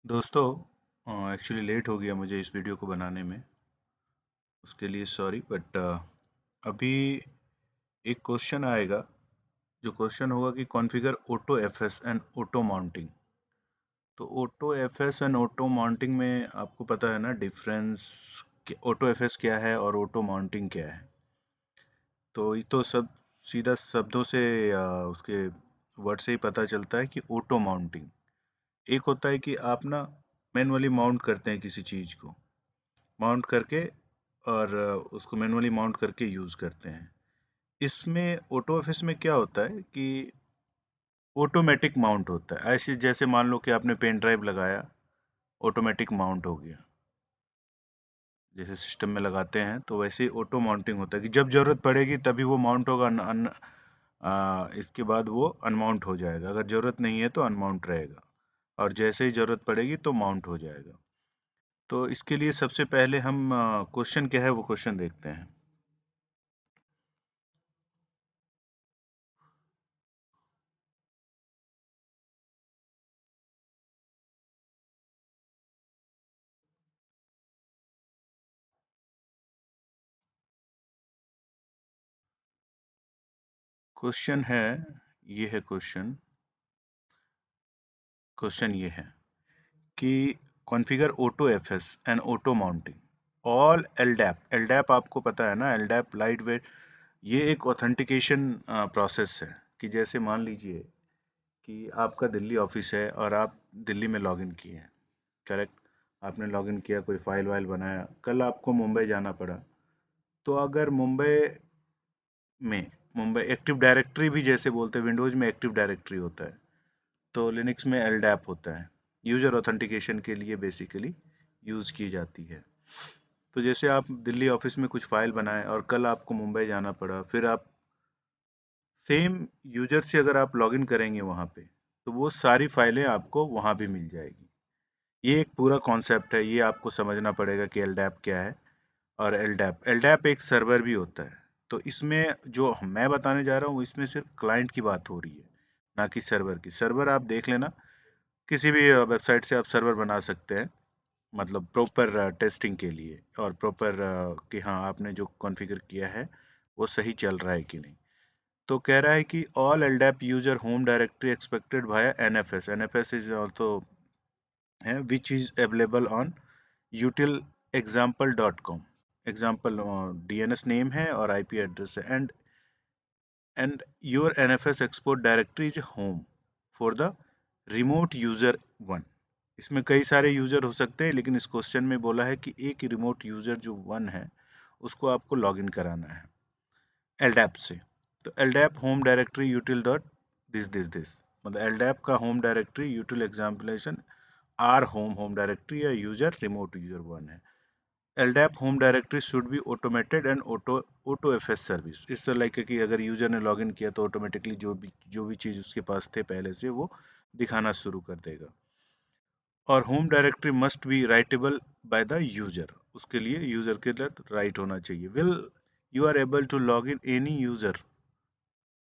दोस्तों, actually let हो गया मुझे इस वीडियो को बनाने में। उसके लिए सॉरी, बट अभी एक क्वेश्चन आएगा। जो क्वेश्चन होगा कि configure auto FS and auto mounting. तो auto FS and auto mounting में आपको पता है ना डिफरेंस, ऑटो एफएस क्या है और ऑटो माउंटिंग क्या है। तो ये तो सब सीधा शब्दों से उसके वर्ड से ही पता चलता है कि ऑटो माउंटिंग एक होता है कि आप ना मैनुअली माउंट करते हैं किसी चीज़ को, माउंट करके और उसको मैनुअली माउंट करके यूज़ करते हैं। इसमें ऑटो ऑफिस में क्या होता है कि ऑटोमेटिक माउंट होता है। ऐसे जैसे मान लो कि आपने पेन ड्राइव लगाया, ऑटोमेटिक माउंट हो गया। जैसे सिस्टम में लगाते हैं तो वैसे ही ऑटो माउंटिंग होता है कि जब ज़रूरत पड़ेगी तभी वो माउंट होगा, इसके बाद वो अनमाउंट हो जाएगा। अगर ज़रूरत नहीं है तो अनमाउंट रहेगा और जैसे ही ज़रूरत पड़ेगी तो माउंट हो जाएगा। तो इसके लिए सबसे पहले हम क्वेश्चन क्या है वो क्वेश्चन देखते हैं। क्वेश्चन है, ये है क्वेश्चन। क्वेश्चन ये है कि configure auto FS and auto mounting all LDAP. LDAP आपको पता है ना, एलडैप लाइट वेट। ये एक ऑथेंटिकेशन प्रोसेस है कि जैसे मान लीजिए कि आपका दिल्ली ऑफिस है और आप दिल्ली में लॉगिन किए हैं। करेक्ट, आपने लॉगिन किया, कोई फाइल वाइल बनाया, कल आपको मुंबई जाना पड़ा। तो अगर में मुंबई एक्टिव डायरेक्टरी भी जैसे बोलते हैं, विंडोज में एक्टिव डायरेक्टरी होता है, तो लिनक्स में एलडैप होता है। यूजर ऑथेंटिकेशन के लिए बेसिकली यूज़ की जाती है। तो जैसे आप दिल्ली ऑफिस में कुछ फाइल बनाए और कल आपको मुंबई जाना पड़ा, फिर आप सेम यूजर से अगर आप लॉगिन करेंगे वहाँ पे, तो वो सारी फाइलें आपको वहाँ भी मिल जाएगी। ये एक पूरा कॉन्सेप्ट है, ये आपको समझना पड़ेगा कि एलडैप क्या है। और एलडैप एलडैप एक सर्वर भी होता है। तो इसमें जो मैं बताने जा रहा हूँ इसमें सिर्फ क्लाइंट की बात हो रही है, ना कि सर्वर की। सर्वर आप देख लेना, किसी भी वेबसाइट से आप सर्वर बना सकते हैं, मतलब प्रॉपर टेस्टिंग के लिए और प्रॉपर कि हाँ आपने जो कॉन्फ़िगर किया है वो सही चल रहा है कि नहीं। तो कह रहा है कि all LDAP user home directory expected via NFS. NFS is also है which is available on util example.com। Example DNS name है और आईपी एड्रेस है। And your NFS export directory is home for the remote user one. इसमें कई सारे user हो सकते हैं, लेकिन इस क्वेश्चन में बोला है कि एक रिमोट यूजर जो वन है उसको आपको लॉगिन कराना है एलडैप से। तो LDAP home directory util dot this, मतलब एलडैप का होम डायरेक्टरी यूटिल एग्जाम्पलेशन आर होम होम डायरेक्टरी या यूजर रिमोट यूजर वन है। LDAP home directory should be automated and auto FS service. इस तरह लाइक कि अगर यूजर ने लॉगिन किया तो ऑटोमेटिकली जो भी चीज़ उसके पास थे पहले से वो दिखाना शुरू कर देगा। और home directory must be writable by the user. उसके लिए यूजर के लिए राइट होना चाहिए। Will you are able to log in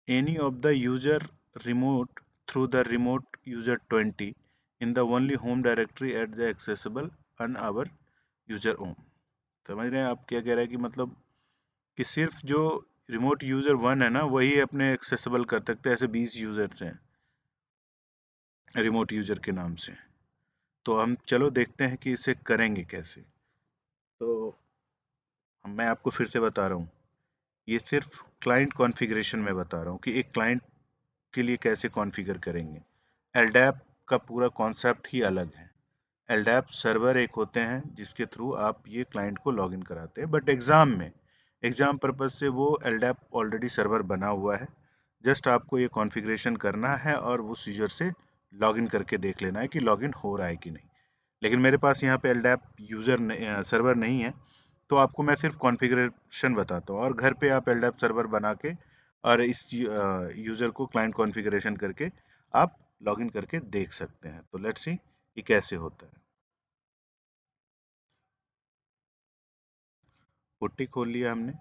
any of the user remote through the remote user 20 in the only home directory at the accessible on our user home। समझ रहे हैं आप क्या कह रहे हैं कि मतलब कि सिर्फ जो रिमोट यूजर वन है ना वही अपने एक्सेसिबल कर सकते हैं। ऐसे 20 यूजर्स हैं रिमोट यूजर के नाम से। तो हम चलो देखते हैं कि इसे करेंगे कैसे। तो मैं आपको फिर से बता रहा हूँ, ये सिर्फ क्लाइंट कॉन्फ़िगरेशन में बता रहा हूँ कि एक क्लाइंट के लिए कैसे कॉन्फ़िगर करेंगे। एलडैप का पूरा कॉन्सेप्ट ही अलग है। एलडैप सर्वर एक होते हैं जिसके थ्रू आप ये क्लाइंट को लॉगिन कराते हैं, बट एग्जाम पर्पज से वो एलडैप ऑलरेडी सर्वर बना हुआ है। जस्ट आपको ये कॉन्फ़िगरेशन करना है और उस यूजर से लॉगिन करके देख लेना है कि लॉगिन हो रहा है कि नहीं। लेकिन मेरे पास यहाँ पे एलडैप सर्वर नहीं है, तो आपको मैं सिर्फ कॉन्फ़िगरेशन बताता हूँ और घर पे आप एलडैप सर्वर बना के और इस यूज़र को क्लाइंट कॉन्फ़िगरेशन करके आप लॉगिन करके देख सकते हैं। तो लेट्स सी ये कैसे होता है। पुट्टी खोल लिया हमने।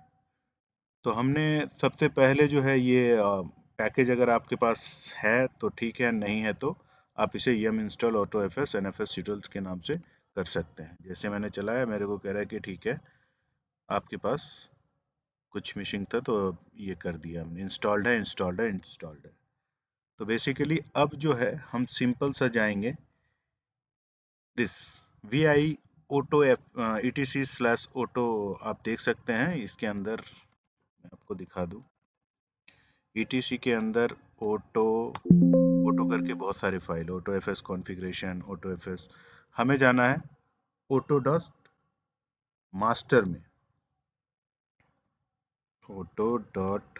तो हमने सबसे पहले जो है ये पैकेज अगर आपके पास है तो ठीक है, नहीं है तो आप इसे yum install AutoFS NFS utils के नाम से कर सकते हैं। जैसे मैंने चलाया, मेरे को कह रहा है कि ठीक है, आपके पास कुछ मिसिंग था तो ये कर दिया हमने, इंस्टॉल्ड है इंस्टॉल्ड है इंस्टॉल्ड है। तो बेसिकली अब जो है हम सिंपल सा जाएंगे दिस VI ऑटो etc/auto, आप देख सकते हैं इसके अंदर, मैं आपको दिखा दूं, etc के अंदर ऑटो ऑटो करके बहुत सारे file, auto FS configuration, auto FS, हमें जाना है ऑटो डॉट मास्टर में, ऑटो डॉट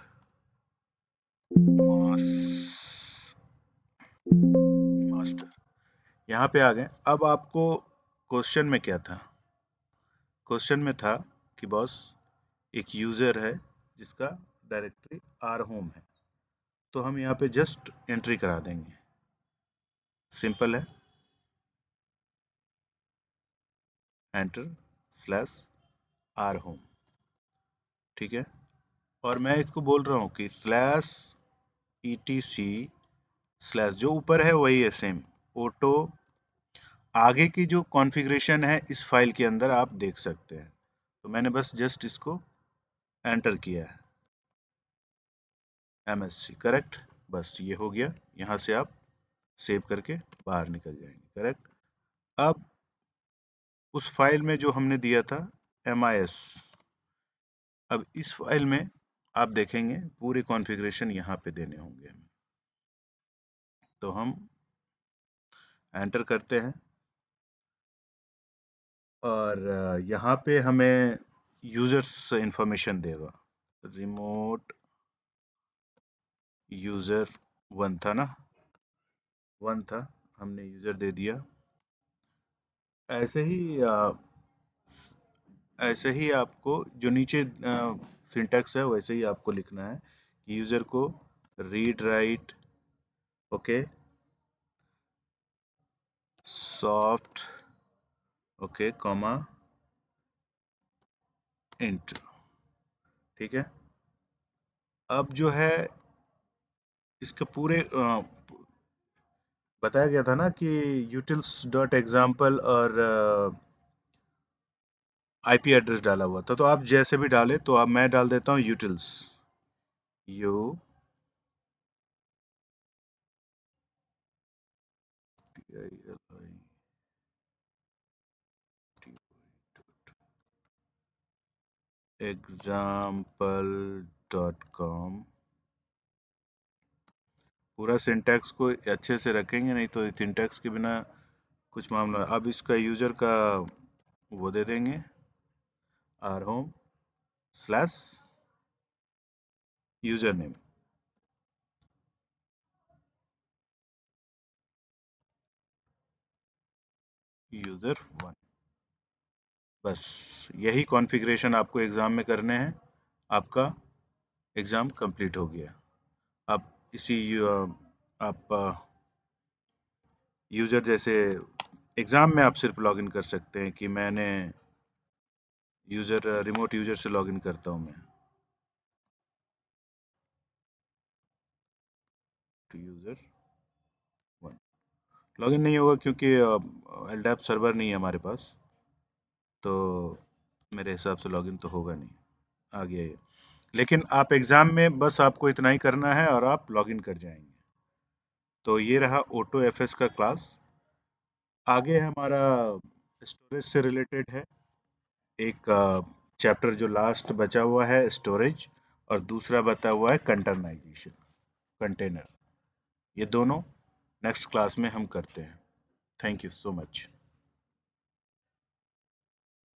मास्टर, यहाँ पे आ गए। अब आपको क्वेश्चन में क्या था, क्वेश्चन में था कि बॉस एक यूजर है जिसका डायरेक्टरी आर होम है, तो हम यहाँ पे जस्ट एंट्री करा देंगे, सिंपल है, एंटर स्लैश आर होम, ठीक है। और मैं इसको बोल रहा हूँ कि स्लैश etc स्लैश, जो ऊपर है वही है सेम, ऑटो, आगे की जो कॉन्फ़िगरेशन है इस फाइल के अंदर आप देख सकते हैं। तो मैंने बस जस्ट इसको एंटर किया है, MSC करेक्ट, बस ये हो गया। यहाँ से आप सेव करके बाहर निकल जाएंगे, करेक्ट। अब उस फाइल में जो हमने दिया था MIS, अब इस फाइल में आप देखेंगे पूरे कॉन्फ़िगरेशन यहाँ पे देने होंगे हमें, तो हम एंटर करते हैं और यहाँ पे हमें यूजर्स इंफॉर्मेशन देगा, रिमोट यूजर 1 था ना, 1 था, हमने यूजर दे दिया। ऐसे ही ऐसे ही आपको जो नीचे सिंटैक्स है वैसे ही आपको लिखना है कि यूजर को read write, okay, soft, okay, comma, int, ठीक है। अब जो है इसके पूरे बताया गया था ना कि utils डॉट एग्जाम्पल और IP एड्रेस डाला हुआ था, तो आप जैसे भी डाले, तो अब मैं डाल देता हूँ utils, U T I L I T example.com, पूरा सिंटैक्स को अच्छे से रखेंगे, नहीं तो सिंटैक्स के बिना कुछ मामला। अब इसका यूजर का वो दे देंगे, or home slash user name, user 1, बस यही कॉन्फ़िगरेशन आपको एग्ज़ाम में करने हैं, आपका एग्ज़ाम कंप्लीट हो गया। आप आप यूज़र जैसे एग्ज़ाम में आप सिर्फ लॉगिन कर सकते हैं कि मैंने यूज़र रिमोट यूज़र से लॉगिन करता हूँ मैं, टू यूज़र 1, लॉगिन नहीं होगा क्योंकि LDAP सर्वर नहीं है हमारे पास, तो मेरे हिसाब से लॉगिन तो होगा नहीं। आ गया ये, लेकिन आप एग्ज़ाम में बस आपको इतना ही करना है और आप लॉगिन कर जाएंगे। तो ये रहा ऑटो एफएस का क्लास। आगे हमारा स्टोरेज से रिलेटेड है, एक चैप्टर जो लास्ट बचा हुआ है स्टोरेज, और दूसरा बचा हुआ है कंटेनराइजेशन, कंटेनर, ये दोनों नेक्स्ट क्लास में हम करते हैं। Thank you so much.